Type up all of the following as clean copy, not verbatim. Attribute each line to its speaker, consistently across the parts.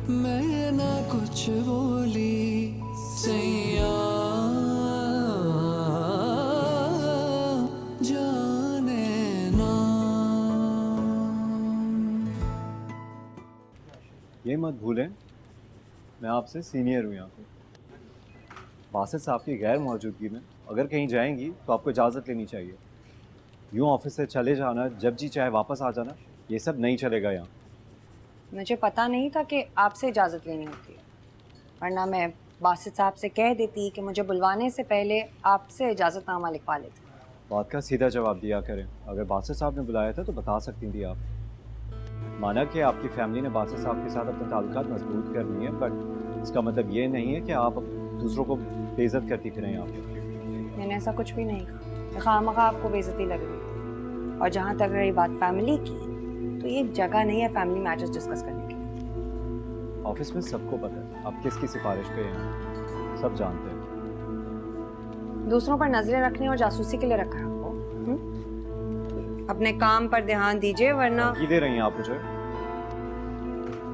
Speaker 1: मैं ना कुछ बोली सैया जाने ना।
Speaker 2: ये मत भूलें मैं आपसे सीनियर हूँ यहाँ पे। बासित साहब की गैर मौजूदगी में अगर कहीं जाएंगी तो आपको इजाज़त लेनी चाहिए। यूँ ऑफिस से चले जाना, जब जी चाहे वापस आ जाना, ये सब नहीं चलेगा यहाँ।
Speaker 3: मुझे पता नहीं था कि आपसे इजाजत लेनी होती है, वरना मैं बासित साहब से कह देती कि मुझे बुलवाने से पहले आपसे इजाजतनामा लिखवा लेते।
Speaker 2: बात का सीधा जवाब दिया करें। अगर बासित साहब ने बुलाया था तो बता सकती थी आप। माना कि आपकी फैमिली ने बासित साहब के साथ अपने ताल्लुकात मजबूत कर लिए हैं, बट इसका मतलब ये नहीं है कि आप दूसरों को बेइज्जत करती फिरें यहाँ पे।
Speaker 3: मैंने ऐसा कुछ भी नहीं कहा। खामखा आपको बेइज्जती लग रही है। और जहाँ तक रही बात फैमिली की, तो ये जगह नहीं है फैमिली मैटर्स डिस्कस करने के लिए।
Speaker 2: ऑफिस में सबको पता है आप किसकी सिफारिश पे हैं, सब जानते हैं।
Speaker 3: दूसरों पर नजरें रखने और जासूसी के लिए रखा है आपको। अपने काम पर ध्यान दीजिए, वरना
Speaker 2: की दे रही हैं आप मुझे।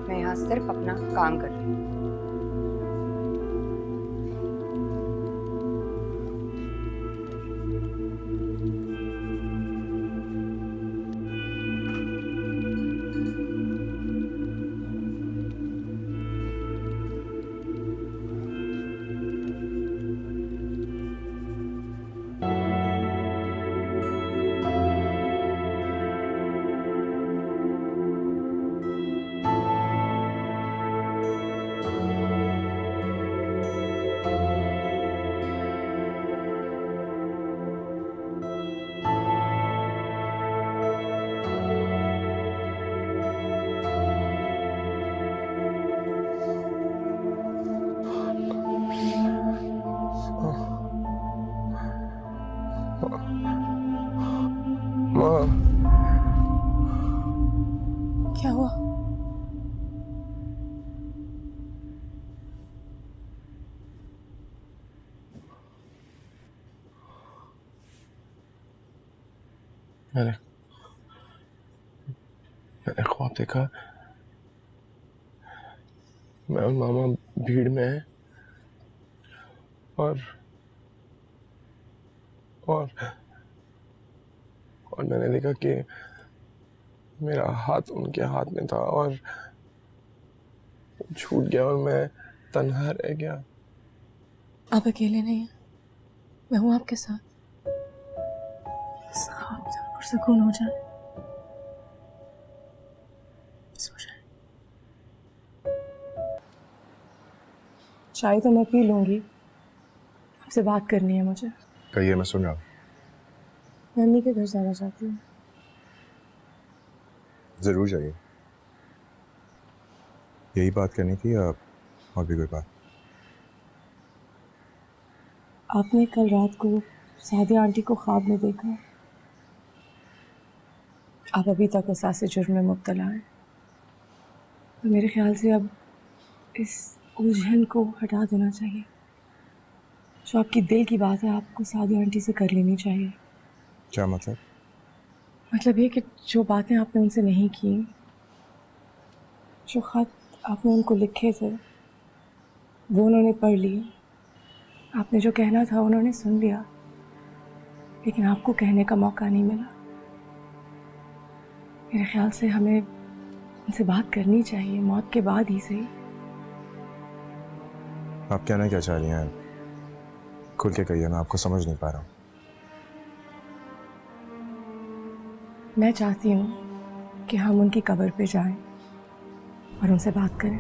Speaker 3: मैं यहाँ सिर्फ अपना काम कर रही हूँ।
Speaker 4: माँ,
Speaker 5: क्या हुआ?
Speaker 4: मैंने मैंने ख्वाब देखा। मैं और मामा भीड़ में है और और और मैंने देखा कि मेरा हाथ उनके हाथ में था और छूट गया और मैं तन्हा रह गया।
Speaker 5: आप अकेले नहीं हैं, मैं हूं आपके साथ। आप पुरसकून हो जाए, सो जाए। चाय तो मैं पी लूंगी, आपसे बात करनी है मुझे।
Speaker 4: कहिए, मैं सुन रहा हूँ।
Speaker 5: मैं अम्मी के घर जाना चाहती हूँ।
Speaker 4: जरूर जाइए। यही बात करनी थी या और भी कोई बात?
Speaker 5: आपने कल रात को सादिया आंटी को ख्वाब में देखा। आप अभी तक एहसास जुर्म में मुब्तला हैं। तो मेरे ख्याल से अब इस उलझन को हटा देना चाहिए। जो आपकी दिल की बात है, आपको सादिया आंटी से कर लेनी चाहिए।
Speaker 4: क्या मतलब?
Speaker 5: मतलब ये कि जो बातें आपने उनसे नहीं की, जो खत आपने उनको लिखे थे, वो उन्होंने पढ़ लिए। आपने जो कहना था उन्होंने सुन लिया, लेकिन आपको कहने का मौका नहीं मिला। मेरे ख्याल से हमें उनसे बात करनी चाहिए, मौत के बाद ही सही।
Speaker 4: आप कहना क्या चाह रही हैं? खुल के कहिए, मैं आपको समझ नहीं पा रहा हूँ।
Speaker 5: मैं चाहती हूँ कि हम उनकी कब्र पे जाएं और उनसे बात करें।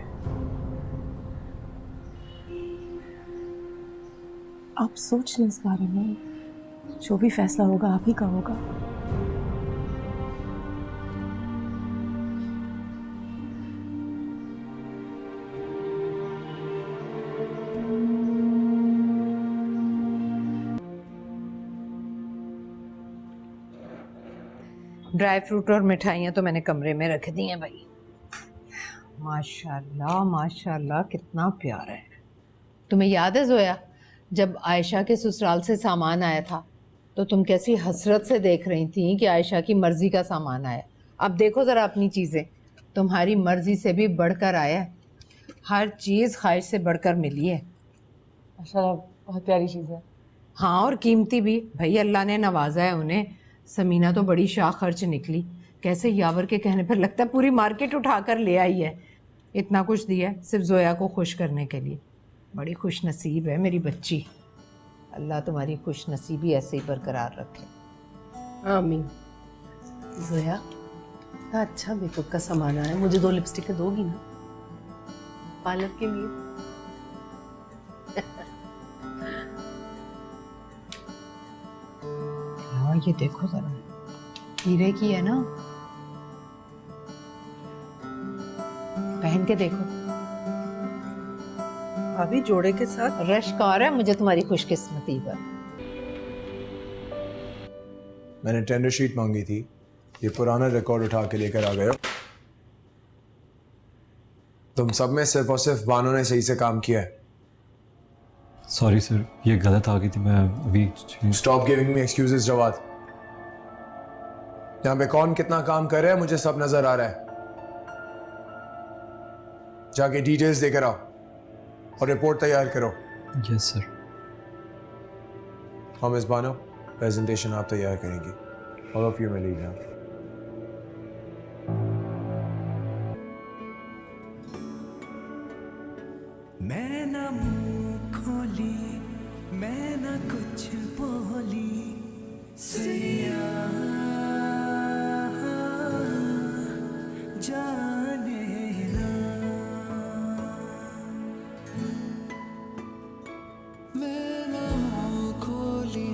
Speaker 5: आप सोच लें इस बारे में। जो भी फैसला होगा आप ही का होगा।
Speaker 6: ड्राई फ्रूट और मिठाइयाँ तो मैंने कमरे में रख दी हैं भाई। माशाल्लाह माशाल्लाह, कितना प्यार है। तुम्हें याद है जोया, जब आयशा के ससुराल से सामान आया था तो तुम कैसी हसरत से देख रही थी कि आयशा की मर्जी का सामान आया। अब देखो ज़रा अपनी चीज़ें, तुम्हारी मर्जी से भी बढ़कर आया है। हर चीज़ ख्वाहिश से बढ़कर मिली है।
Speaker 5: माशाल्लाह बहुत प्यारी चीज़ है।
Speaker 6: हाँ, और कीमती भी। भाई अल्लाह ने नवाजा है उन्हें। समीना तो बड़ी शाह खर्च निकली। कैसे यावर के कहने पर लगता है पूरी मार्केट उठा कर ले आई है। इतना कुछ दिया है सिर्फ जोया को खुश करने के लिए। बड़ी खुश नसीब है मेरी बच्ची। अल्लाह तुम्हारी खुश नसीबी ऐसे ही बरकरार रखे।
Speaker 5: आमीन।
Speaker 7: जोया इतना अच्छा मेकअप का सामान आया, मुझे 2 लिपस्टिक दोगी ना पार्लर के लिए?
Speaker 6: हाँ ये देखो जरा, हीरे की है ना, पहन के देखो।
Speaker 7: अभी जोड़े के साथ
Speaker 6: रश्क आ रहा है मुझे तुम्हारी खुशकिस्मती पर।
Speaker 4: मैंने टेंडर शीट मांगी थी, ये पुराना रिकॉर्ड उठा के लेकर आ गए हो। तुम सब में सिर्फ और सिर्फ बानो ने सही से काम किया है।
Speaker 8: सॉरी सर, ये गलत आ गई थी, मैं अभी।
Speaker 4: Stop giving me excuses Jawad. यहाँ पे कौन कितना काम कर रहा है मुझे सब नजर आ रहा है। जाके डिटेल्स देकर आओ और रिपोर्ट तैयार करो।
Speaker 8: Yes sir.
Speaker 4: हाँ मिस बानो, प्रेजेंटेशन आप तैयार करेंगी। ऑल ऑफ यू में लीव जाओ।
Speaker 1: मैं ना मुंह खोली, मैं ना कुछ बोली, सैया जाने ना। मैं ना मुंह खोली,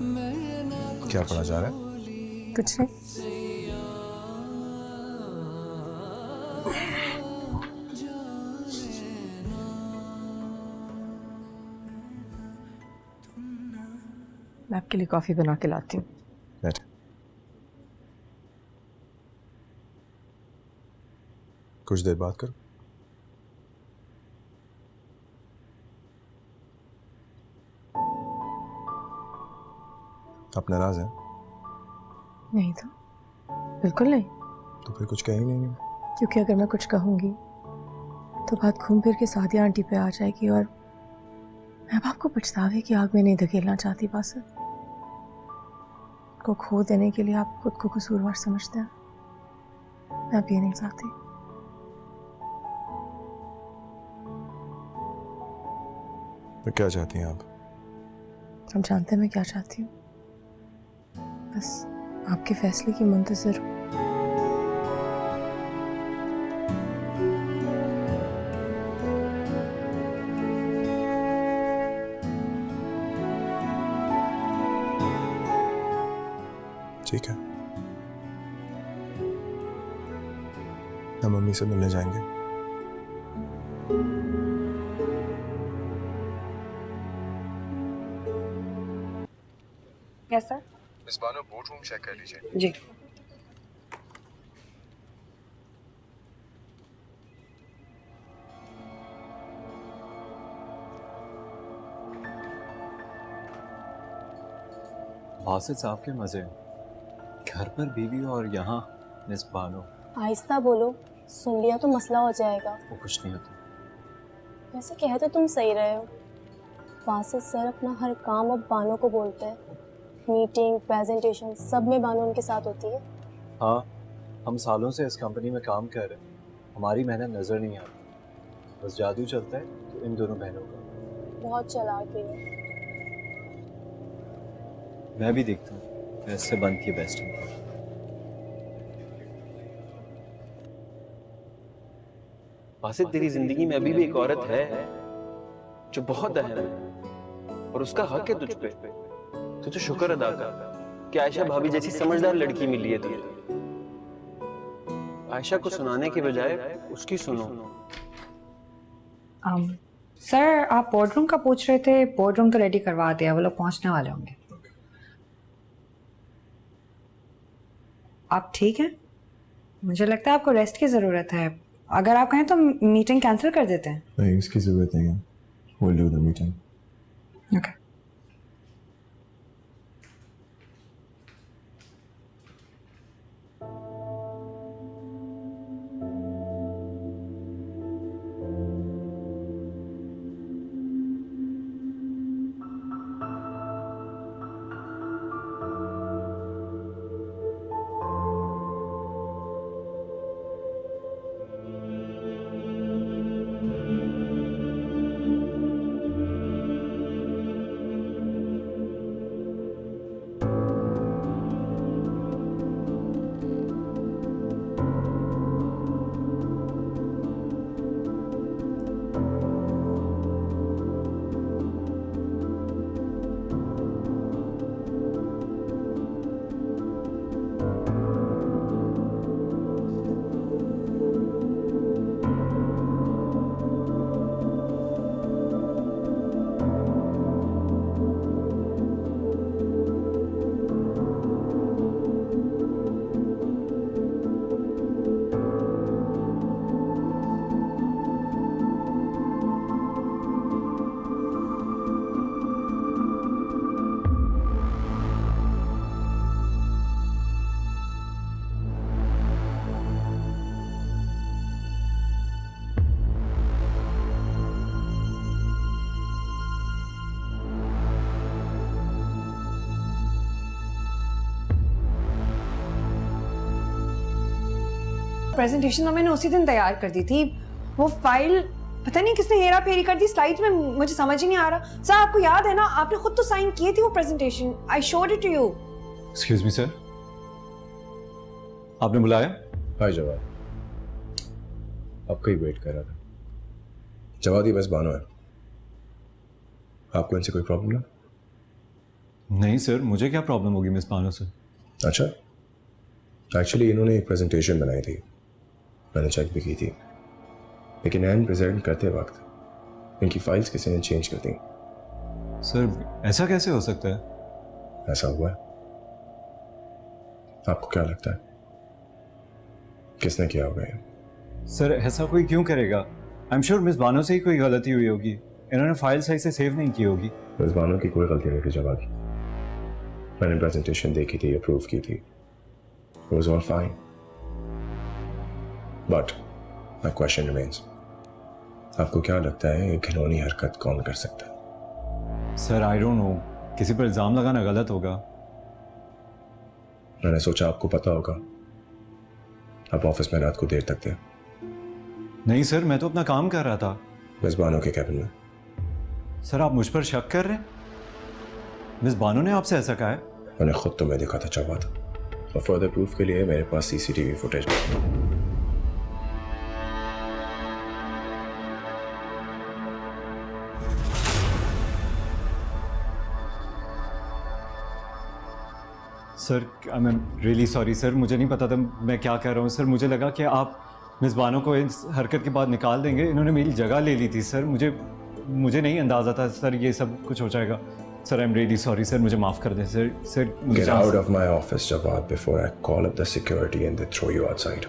Speaker 1: मैं ना
Speaker 4: क्या पढ़ा जा रहा है?
Speaker 5: कुछ नहीं। मैं आपके लिए कॉफी बना के लाती हूँ।
Speaker 4: बैठ। कुछ देर बात करो। आप नाराज हैं?
Speaker 5: नहीं तो बिल्कुल नहीं।
Speaker 4: तो फिर कुछ कह ही नहीं।
Speaker 5: क्योंकि अगर मैं कुछ कहूँगी तो बात घूम फिर के सादिया आंटी पे आ जाएगी और मैं अब आपको पछतावे की आग में नहीं धकेलना चाहती। बासित को खो देने के लिए आप खुद को कसूरवार समझते हैं। मैं अब ये नहीं चाहती।
Speaker 4: तो क्या चाहती हैं आप?
Speaker 5: आप जानते हैं मैं क्या चाहती हूँ? बस आपके फैसले की मुंतज़िर हूँ।
Speaker 4: ठीक है, हम मम्मी से मिलने जाएंगे।
Speaker 3: Yes sir.
Speaker 4: Miss Bano, board room check कर लीजिए।
Speaker 3: जी।
Speaker 2: बासित साहब के मजे हैं। घर पर बीवी और यहाँ मिस बानो।
Speaker 9: आहिस्ता बोलो, सुन लिया तो मसला हो जाएगा।
Speaker 2: वो कुछ नहीं होता।
Speaker 9: वैसे कह तो तुम सही रहे हो। बासित सर अपना हर काम अब बानो को बोलते हैं। मीटिंग, प्रेजेंटेशन सब में बानो उनके साथ होती है।
Speaker 2: हाँ, हम सालों से इस कंपनी में काम कर रहे हैं, हमारी मेहनत नजर नहीं आती। बस जादू चलता है तो इन दोनों बहनों का।
Speaker 9: बहुत चालाक भी है।
Speaker 2: मैं भी देखता हूँ इससे बनती है बेस्ट।
Speaker 10: बासित, तेरी जिंदगी में अभी भी एक औरत है जो बहुत अहम है और उसका हक है तुझ पे। तुझे शुक्र अदा कर कि आयशा भाभी जैसी समझदार लड़की मिली है तुझे। आयशा को सुनाने के बजाय उसकी सुनो।
Speaker 3: सर आप बोर्डरूम का पूछ रहे थे। बोर्डरूम तो रेडी करवा दिया, वो लोग पहुंचने वाले होंगे। आप ठीक हैं? मुझे लगता है आपको रेस्ट की ज़रूरत है। अगर आप कहें तो मीटिंग कैंसिल कर देते हैं।
Speaker 4: नहीं, इसकी जरूरत नहीं है। We'll do the meeting.
Speaker 3: Okay. Presentation तो मैंने उसी दिन तैयार कर दी थी। वो फाइल पता नहीं किसने हेरा फेरी कर दी स्लाइड्स में, मुझे समझ ही नहीं आ रहा। सर आपको याद है ना, आपने खुद तो साइन किए थे वो presentation. I showed it to you.
Speaker 8: Excuse me sir, आपने बुलाया?
Speaker 4: हाय जवाद, आपका ही वेट कर रहा था। जवाद ये बस बानो है, आपको इनसे कोई प्रॉब्लम ना?
Speaker 8: नहीं सर, मुझे क्या प्रॉब्लम होगी मिस बानो से?
Speaker 4: अच्छा, एक्चुअली इन्होंने एक प्रेजेंटेशन बनाई थी, मैंने चेक भी की थी, लेकिन एंड प्रेजेंट करते वक्त इनकी फाइल्स किसी ने चेंज कर दी।
Speaker 8: सर ऐसा कैसे हो सकता है?
Speaker 4: ऐसा हुआ है। आपको क्या लगता है किसने किया होगा ये?
Speaker 8: सर ऐसा कोई क्यों करेगा? I am sure miss Bano से ही कोई गलती हुई होगी, इन्होंने फाइल सही से सेव नहीं की होगी।
Speaker 4: मिस बानो की कोई गलती नहीं थी जवाब, मैंने प्रेजेंटेशन देखी थी, अप्रूव की थी, it was all fine, but my question remains, आपको क्या लगता है ये घिनौनी हरकत कौन कर सकता है?
Speaker 8: सर आई डोंट नो, किसी पर इल्जाम लगाना गलत होगा।
Speaker 4: मैंने सोचा आपको पता होगा, आप ऑफिस में रात को देर तक थे।
Speaker 8: नहीं सर, मैं तो अपना काम कर रहा था।
Speaker 4: मिस बानो के कैबिन में।
Speaker 8: सर आप मुझ पर शक कर रहे हैं? मिस बानो ने आपसे ऐसा कहा है?
Speaker 4: मैंने खुद तुम्हें देखा था जवाद, और फर्दर प्रूफ के लिए मेरे पास सीसीटीवी फुटेज है।
Speaker 8: Sir I am really sorry sir, मुझे नहीं पता था मैं क्या कह रहा हूँ सर। मुझे लगा कि आप मिस बानो को इस हरकत के बाद निकाल देंगे, इन्होंने मेरी जगह ले ली थी सर। मुझे नहीं अंदाज़ा था सर ये सब कुछ हो जाएगा। Sir I am really sorry sir, मुझे माफ़ कर दें sir. Sir
Speaker 4: Get out of my office Jawad before I call up the security and they throw you outside.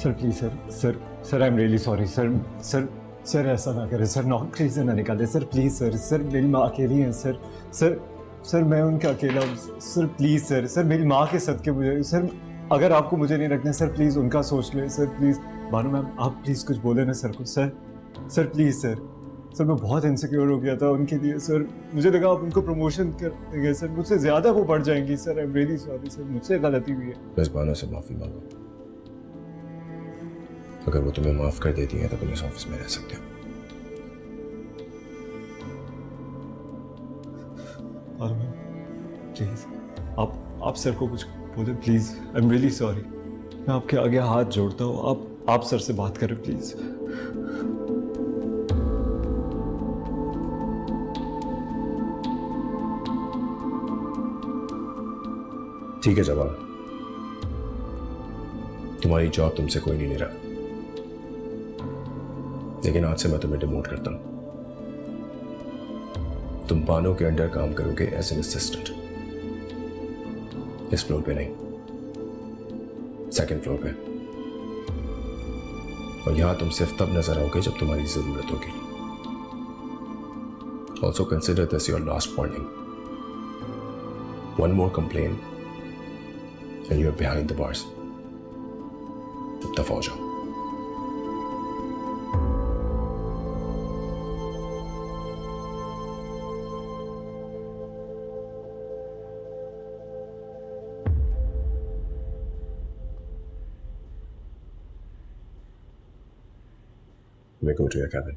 Speaker 8: Sir please sir I am really sorry sir ऐसा ना करें sir, नौकरी से ना निकालें सर प्लीज़ सर मेरी माँ अकेली है सर मैं उनका अकेला हूँ सर, प्लीज़ सर मेरी माँ के सदके मुझे सर, अगर आपको मुझे नहीं रखना सर प्लीज़ उनका सोच लें सर प्लीज़। बानो मैम आप प्लीज़ कुछ बोले ना सर को सर प्लीज़ सर मैं बहुत इनसिक्योर हो गया था उनके लिए सर। मुझे लगा आप उनको प्रमोशन कर देंगे सर, मुझसे ज़्यादा वो बढ़ जाएंगी sir. I am really sorry sir, मुझसे गलती हुई है।
Speaker 4: मिस बानो से माफ़ी मांगो, अगर वो तुम्हें माफ़ कर देती है तो तुम इस ऑफिस में रह सकते हो।
Speaker 8: और मैम प्लीज़ आप सर को कुछ बोले please. I am really sorry, मैं आपके आगे हाथ जोड़ता हूँ, आप सर से बात करें प्लीज़।
Speaker 4: ठीक है जवाब, तुम्हारी जॉब तुमसे कोई नहीं ले रहा, लेकिन आज से मैं तुम्हें डिमोट करता हूं। तुम बानो के अंडर काम करोगे एज एन असिस्टेंट, इस फ्लोर पे नहीं, सेकंड फ्लोर पे, और यहां तुम सिर्फ तब नजर आओगे जब तुम्हारी जरूरत होगी। Also consider this your last warning, one more complain and you're behind the bars. दफा हो जाओ। We're going to your cabin.